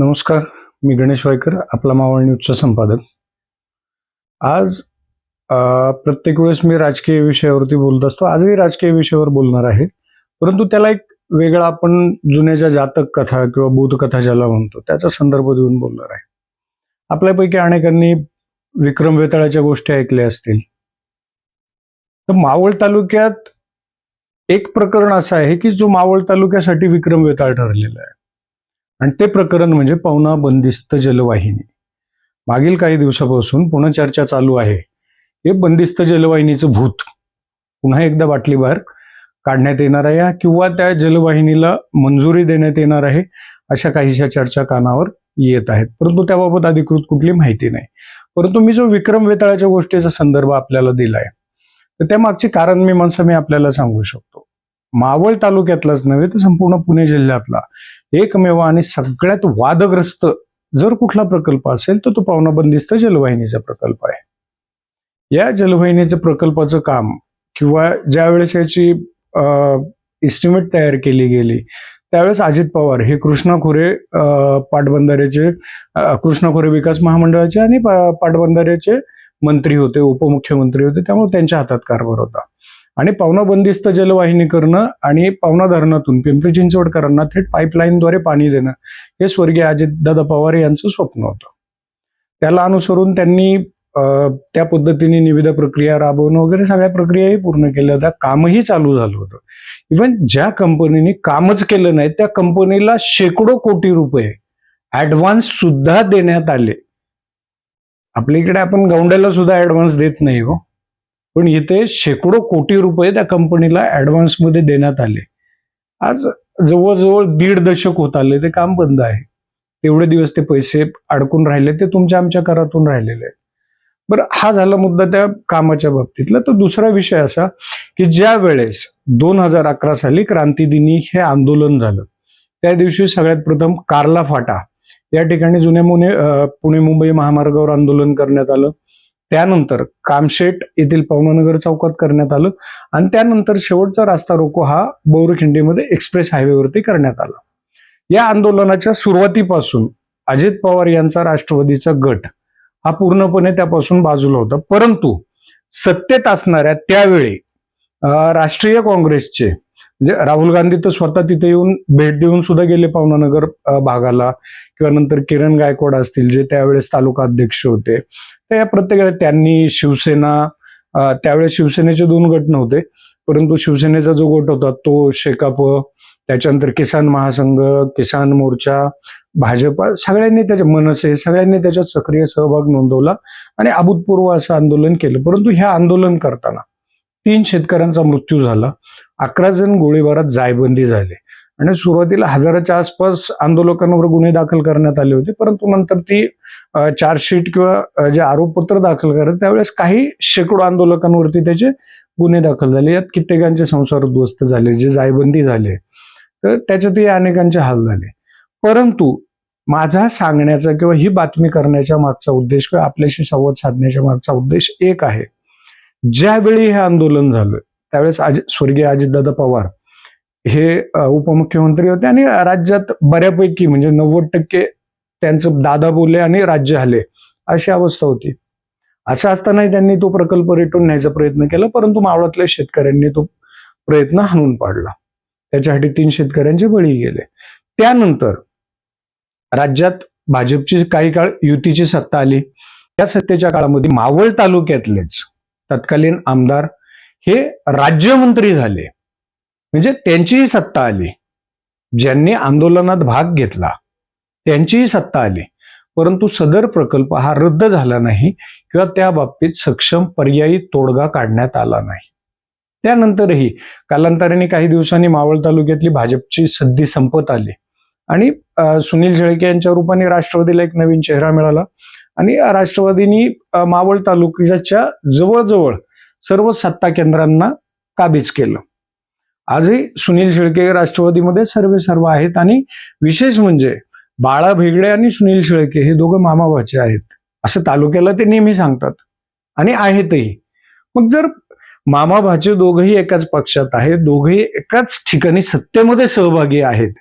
नमस्कार, मी गणेश वायकर, आपला मावळ न्यूजचा संपादक. आज प्रत्येक वेळेस मी राजकीय विषयावरती बोलत असतो. आजही राजकीय विषयावर बोलणार आहे, परंतु त्याला एक वेगळा आपण जुन्या ज्या जातक कथा किंवा भूतकथा ज्याला म्हणतो त्याचा संदर्भ देऊन बोलणार आहे. आपल्यापैकी अनेकांनी विक्रम वेताळाच्या गोष्टी ऐकल्या असतील. तर मावळ तालुक्यात एक प्रकरण असं आहे की जो मावळ तालुक्यासाठी विक्रम वेताळ ठरलेला आहे, आणि ते प्रकरण म्हणजे पवना बंदिस्त जलवाहिनी. मागील काही दिवसापासून पुन्हा चर्चा चालू आहे. हे बंदिस्त जलवाहिनीचं भूत पुन्हा एकदा बाटलीबाहेर काढण्यात येणार आहे किंवा त्या जलवाहिनीला मंजुरी देण्यात येणार आहे, अशा काहीशा चर्चा कानावर येत आहेत. परंतु त्याबाबत अधिकृत कुठली माहिती नाही. परंतु मी जो विक्रम वेताळाच्या गोष्टीचा संदर्भ आपल्याला दिलाय, तर त्या मागचे कारण मी आपल्याला सांगू शकतो. मावळ तालुक्यातलाच नव्हे तर संपूर्ण पुणे जिल्ह्यातला एकमेव आणि सगळ्यात वादग्रस्त जर कुठला प्रकल्प असेल तर तो पवना बंदिस्त जलवाहिनीचा प्रकल्प आहे. या जलवाहिनीच्या प्रकल्पाचं काम किंवा ज्या वेळेस याची एस्टिमेट तयार केली गेली त्यावेळेस अजित पवार हे कृष्णा खोरे पाटबंधाऱ्याचे कृष्णा खोरे विकास महामंडळाचे आणि पाटबंधाऱ्याचे मंत्री होते, उपमुख्यमंत्री होते, त्यामुळे त्यांच्या हातात कारभार होता. आणि पवना बंदिस्त जलवाहिनी करणं आणि पवना धरणातून पिंपरी चिंचवडकरांना थेट पाईपलाईनद्वारे पाणी देणं हे स्वर्गीय अजितदादा पवार यांचं स्वप्न होतं. त्याला अनुसरून त्यांनी त्या पद्धतीने निविदा प्रक्रिया राबवणं वगैरे सगळ्या प्रक्रियाही पूर्ण केल्या होत्या. कामही चालू झालं होतं. इव्हन ज्या कंपनीने कामच केलं नाही त्या कंपनीला शेकडो कोटी रुपये ऍडव्हान्स सुद्धा देण्यात आले. आपल्या इकडे आपण गौंड्याला सुद्धा ऍडव्हान्स देत नाही हो, पण इथे शेकडो कोटी रुपये त्या कंपनीला ऍडव्हान्स मध्ये देण्यात आले. आज जवळजवळ 1.5 दशक होत आले ते काम बंद आहे. तेवढे दिवस ते पैसे अडकून राहिले, ते तुमच्या आमच्या करातून राहिलेले आहेत. बरं, हा झाला मुद्दा त्या कामाच्या बाबतीतला. तर दुसरा विषय असा की ज्या वेळेस 2011 साली क्रांतीदिनी हे आंदोलन झालं, त्या दिवशी सगळ्यात प्रथम कार्ला फाटा या ठिकाणी जुन्या पुणे मुंबई महामार्गावर आंदोलन करण्यात आलं. त्यानंतर कामशेट येथील पवनानगर चौकात करण्यात आलं आणि त्यानंतर शेवटचा रास्ता रोको हा बोरखिंडीमध्ये एक्सप्रेस हायवेवरती करण्यात आला. या आंदोलनाच्या सुरुवातीपासून अजित पवार यांचा राष्ट्रवादीचा गट हा पूर्णपणे त्यापासून बाजूला होता. परंतु सत्तेत असणाऱ्या त्यावेळी राष्ट्रीय काँग्रेसचे म्हणजे राहुल गांधी तर स्वतः तिथे येऊन भेट देऊन सुद्धा गेले पवनानगर भागाला, किंवा नंतर किरण गायकवाड असतील जे त्यावेळेस तालुका अध्यक्ष होते, तर या प्रत्येकाला त्यांनी शिवसेना, त्यावेळेस शिवसेनेचे 2 गट नव्हते, परंतु शिवसेनेचा जो गट होता तो शेकाप, त्याच्यानंतर किसान महासंघ, किसान मोर्चा, भाजपा, सगळ्यांनी त्याच्या मनसे सगळ्यांनी त्याच्यात सक्रिय सहभाग नोंदवला आणि अभूतपूर्व असं आंदोलन केलं. परंतु हे आंदोलन करताना 3 शेतकऱ्यांचा मृत्यू झाला, 11 जण गोळीबारात जायबंदी झाले आणि सुरुवातीला 1000च्या आसपास आंदोलकांवर गुन्हे दाखल करण्यात आले होते. परंतु नंतर ती चार्जशीट किंवा जे आरोपपत्र दाखल करत त्यावेळेस काही शेकडो आंदोलकांवरती त्याचे गुन्हे दाखल झाले. यात कित्येकांचे संसार उद्ध्वस्त झाले, जे जायबंदी झाले, तर त्याच्यातही अनेकांचे हाल झाले. परंतु माझा सांगण्याचा किंवा ही बातमी करण्याच्या मागचा उद्देश किंवा आपल्याशी संवाद साधण्याच्या मागचा उद्देश एक आहे. ज्यावेळी हे आंदोलन झालं त्यावेळेस स्वर्गीय अजितदादा पवार हे उपमुख्यमंत्री होते आणि राज्यात बऱ्यापैकी म्हणजे 90% त्यांचं दादा बोलले आणि राज्य हले अशी अवस्था होती. असं असतानाही त्यांनी तो प्रकल्प रेटून न्यायचा प्रयत्न केला, परंतु मावळातल्या शेतकऱ्यांनी तो प्रयत्न हाणून पाडला. त्याच्यासाठी 3 शेतकऱ्यांचे बळी गेले. त्यानंतर राज्यात भाजपची काही काळ युतीची सत्ता आली. त्या सत्तेच्या काळामध्ये मावळ तालुक्यातलेच तत्कालीन आमदार हे राज्यमंत्री झाले, म्हणजे त्यांचीही सत्ता आली. ज्यांनी आंदोलनात भाग घेतला त्यांचीही सत्ता आली, परंतु सदर प्रकल्प हा रद्द झाला नाही किंवा त्या बाबतीत सक्षम पर्यायी तोडगा काढण्यात आला नाही. त्यानंतरही कालांतराने काही दिवसांनी मावळ तालुक्यातली भाजपची सद्दी संपत आली आणि सुनील शेळके यांच्या रूपाने राष्ट्रवादीला एक नवीन चेहरा मिळाला आणि राष्ट्रवादीनी मावळ तालुक्याच्या जवळजवळ सर्व सत्ता केंद्रांना काबीज केलं. आजही सुनील शेळके राष्ट्रवादीमध्ये सर्व आहेत आणि विशेष म्हणजे बाळा भेगडे आणि सुनील शेळके हे दोघं मामाभाचे आहेत असं तालुक्याला ते नेहमी सांगतात आणि आहेतही. मग जर मामाभाचे दोघंही एकाच पक्षात आहेत, दोघंही एकाच ठिकाणी सत्तेमध्ये सहभागी आहेत,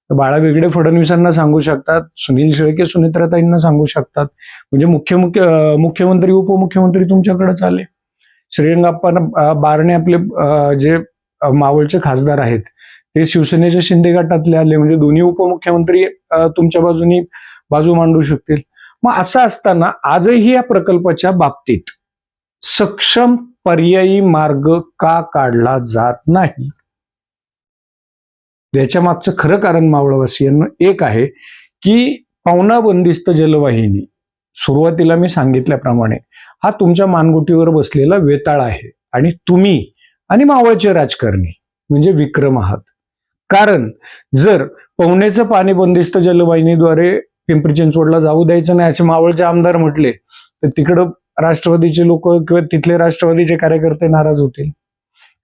तर बाळा बेगडे फडणवीसांना सांगू शकतात, सुनील शेळके सुनेत्राताईंना सांगू शकतात. म्हणजे मुख्यमंत्री उपमुख्यमंत्री तुमच्याकडेच आले. श्रीरंगाप्पा बारणे आपले जे मावळचे खासदार आहेत ते शिवसेनेच्या शिंदे गटातले आले. म्हणजे दोन्ही उपमुख्यमंत्री तुमच्या बाजूनी बाजू मांडू शकतील. मग असं असताना आजही या प्रकल्पाच्या बाबतीत सक्षम पर्यायी मार्ग का काढला जात नाही? याच्या मागचं खरं कारण मावळवासियांना एक आहे की पावना बंदिस्त जलवाहिनी, सुरुवातीला मी सांगितल्याप्रमाणे हा तुमच्या मानगुटीवर बसलेला वेताळ आहे आणि तुम्ही आणि मावळचे राजकारणी म्हणजे विक्रम आहात. कारण जर पवनेचं पाणी बंदिस्त जलवाहिनीद्वारे पिंपरी चिंचवडला जाऊ द्यायचं नाही असे मावळचे आमदार म्हटले तर तिकडं राष्ट्रवादीचे लोक किंवा तिथले राष्ट्रवादीचे कार्यकर्ते नाराज होतील.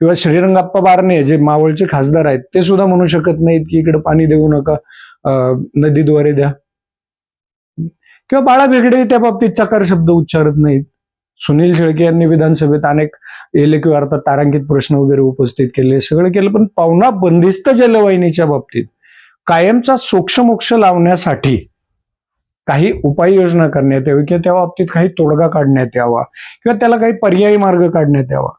किंवा श्रीरंगाप्पा बारणे जे मावळचे खासदार आहेत ते सुद्धा म्हणू शकत नाहीत की इकडे पाणी देऊ नका, नदीद्वारे द्या. किंवा बाळा बेगडे त्या बाबतीत चकार शब्द उच्चारत नाहीत. सुनील शेळके यांनी विधानसभेत अनेक किंवा अर्थात तारांकित प्रश्न वगैरे उपस्थित केले, सगळं केलं, पण पावना बंदिस्त जलवाहिनीच्या बाबतीत कायमचा सोक्षमोक्ष लावण्यासाठी काही उपाययोजना करण्यात यावी किंवा त्या बाबतीत काही तोडगा काढण्यात यावा किंवा त्याला काही पर्यायी मार्ग काढण्यात यावा,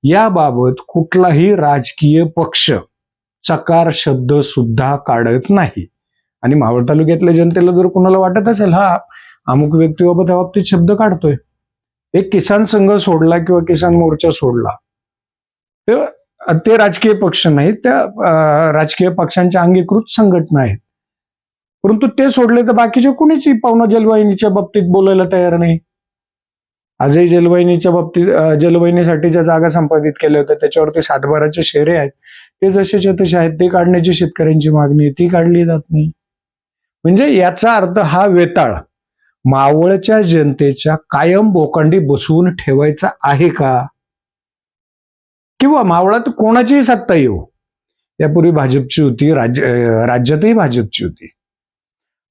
याबाबत कुठलाही राजकीय पक्ष चकार शब्द सुद्धा काढत नाही. आणि मावळ तालुक्यातल्या जनतेला जर कोणाला वाटत असेल हा अमुक व्यक्ती बाबत त्या बाबतीत शब्द काढतोय, एक किसान संघ सोडला किंवा किसान मोर्चा सोडला ते राजकीय पक्ष नाहीत, त्या राजकीय पक्षांच्या अंगीकृत संघटना आहेत. परंतु ते सोडले तर बाकीचे कुणीच पावना जलवाहिनीच्या बाबतीत बोलायला तयार नाही. आजही जलवाहिनीच्या बाबतीत जलवाहिनीसाठी ज्या जागा संपादित केल्या होत्या त्याच्यावरती सातबाराचे शेरे आहेत ते जसेच्या तसे आहेत, ते काढण्याची शेतकऱ्यांची मागणी ती काढली जात नाही. म्हणजे याचा अर्थ हा वेताळ मावळच्या जनतेच्या कायम बोकांडी बसवून ठेवायचा आहे का? किंवा मावळात कोणाचीही सत्ता येऊ, यापूर्वी भाजपची होती, राज्यातही भाजपची होती,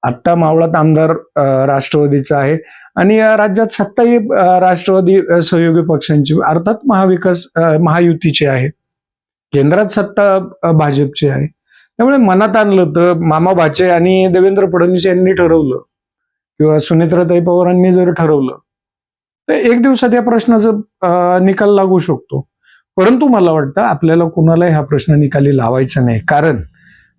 आत्ता मावळात आमदार राष्ट्रवादीचा आहे आणि राज्यात सत्ताही राष्ट्रवादी सहयोगी पक्षांची अर्थात महायुतीची आहे, केंद्रात सत्ता भाजपची आहे. त्यामुळे मनात आणलं तर मामा भाचे आणि देवेंद्र फडणवीस यांनी ठरवलं किंवा सुनेत्राताई पवारांनी जर ठरवलं तर एक दिवसात या प्रश्नाचा निकाल लागू शकतो. परंतु मला वाटतं आपल्याला कुणालाही हा प्रश्न निकाली लावायचा नाही. कारण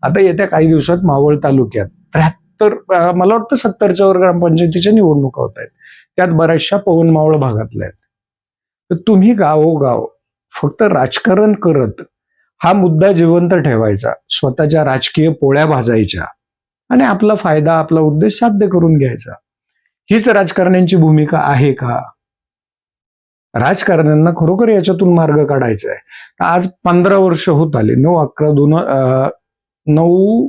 आता येत्या काही दिवसात मावळ तालुक्यात 73 मला वाटतं 70च्या वर ग्रामपंचायतीच्या निवडणुका होत आहेत, त्यात बऱ्याचशा पवन मावळ भागातल्या आहेत. तर तुम्ही गावोगाव फक्त राजकारण करत हा मुद्दा जिवंत ठेवायचा, स्वतःच्या राजकीय पोळ्या भाजायच्या आणि आपला फायदा आपला उद्देश साध्य करून घ्यायचा, हीच राजकारण्यांची भूमिका आहे का? राजकारण्यांना खरोखर याच्यातून मार्ग काढायचा आहे. आज 15 वर्ष होत आले. 9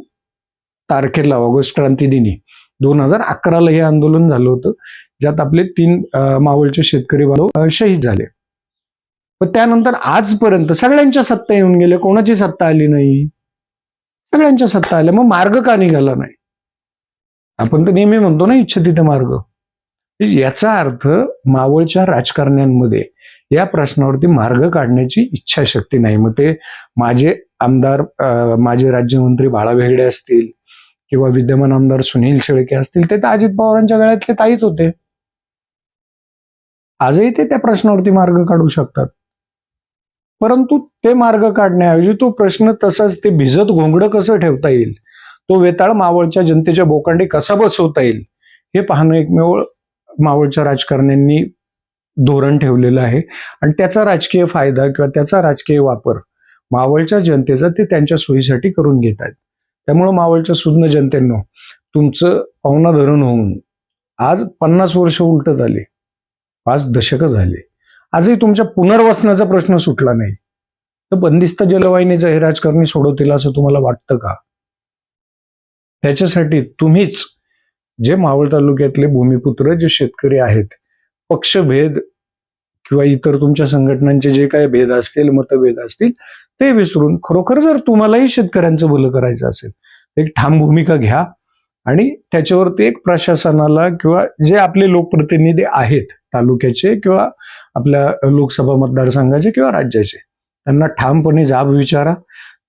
तारखेला ऑगस्ट क्रांती दिनी 2011ला हे आंदोलन झालं होतं, ज्यात आपले 3 मावळचे शेतकरी बांधव शहीद झाले. पण त्यानंतर आजपर्यंत सगळ्यांच्या सत्ता येऊन गेल्या, कोणाची सत्ता आली नाही? सगळ्यांच्या सत्ता आल्या. मग मार्ग का निघाला नाही? आपण तर नेहमी म्हणतो ना इच्छा तिथे मार्ग. याचा अर्थ मावळच्या राजकारण्यांमध्ये या प्रश्नावरती मार्ग काढण्याची इच्छाशक्ती नाही. मग ते माझे आमदार माझे राज्यमंत्री बाळा बेगडे असतील किंवा विद्यमान आमदार सुनील शेळके असतील, ते तर अजित पवारांच्या गळ्यातले ताईत होते. आजही ते त्या प्रश्नावरती मार्ग काढू शकतात. परंतु ते मार्ग काढण्याऐवजी तो प्रश्न तसाच ते भिजत घोंगडं कसं ठेवता येईल, तो वेताळ मावळच्या जनतेच्या बोकांडी कसा बसवता येईल, हे पाहणं एकमेव मावळच्या राजकारण्यांनी धोरण ठेवलेलं आहे. आणि त्याचा राजकीय फायदा किंवा त्याचा राजकीय वापर मावळच्या जनतेचा ते त्यांच्या सोयीसाठी करून घेत आहेत. त्यामुळं मावळच्या सुज्ञ जनतेनं तुमचं पावना धरण होऊन आज 50 वर्ष उलटत आले, 5 दशकं झाले, आजही तुमच्या पुनर्वसनाचा प्रश्न सुटला नाही. तर बंदिस्त जलवाहिनीचं हे राजकारणी सोडवतील असं तुम्हाला वाटतं का? त्याच्यासाठी तुम्हीच जे मावळ तालुक्यातले भूमिपुत्र जे शेतकरी आहेत, पक्षभेद किंवा इतर तुमच्या संघटनांचे जे काही भेद असतील, मतभेद असतील, ते विसरून खरोखर जर तुम्हालाही शेतकऱ्यांचं भलं करायचं असेल, एक ठाम भूमिका घ्या आणि त्याच्यावरती एक प्रशासनाला किंवा जे आपले लोकप्रतिनिधी आहेत तालुक्याचे किंवा आपल्या लोकसभा मतदारसंघाचे किंवा राज्याचे, त्यांना ठामपणे जाब विचारा.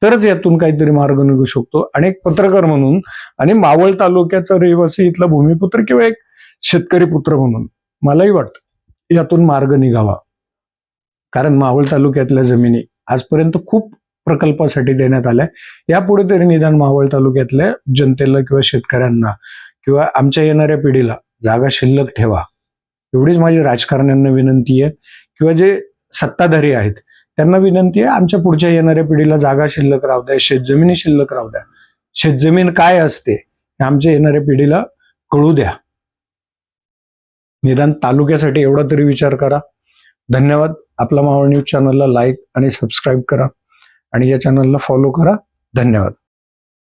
तरच यातून काहीतरी मार्ग निघू शकतो. आणि एक पत्रकार म्हणून आणि मावळ तालुक्याचा रहिवासी, इथला भूमिपुत्र किंवा एक शेतकरी पुत्र म्हणून मलाही वाटतं यातून मार्ग निघावा. कारण मावळ तालुक्यातल्या जमिनी आजपर्यंत खूप प्रकल्पासाठी देण्यात आल्या. यापुढे तरी निदान मावळ तालुक्यातल्या जनतेला किंवा शेतकऱ्यांना किंवा आमच्या येणाऱ्या पिढीला जागा शिल्लक ठेवा, एवढीच माझी राजकारण्यांना विनंती आहे. किंवा जे सत्ताधारी आहेत त्यांना विनंती आहे, आमच्या पुढच्या येणाऱ्या पिढीला जागा शिल्लक राहू द्या, शेतजमिनी शिल्लक राहू द्या. शेतजमीन काय असते हे आमच्या येणाऱ्या पिढीला कळू द्या. निदान तालुक्यासाठी एवढा तरी विचार करा. धन्यवाद. आपला मावळ न्यूज चॅनलला लाईक आणि सबस्क्राईब करा आणि या चॅनलला फॉलो करा. धन्यवाद.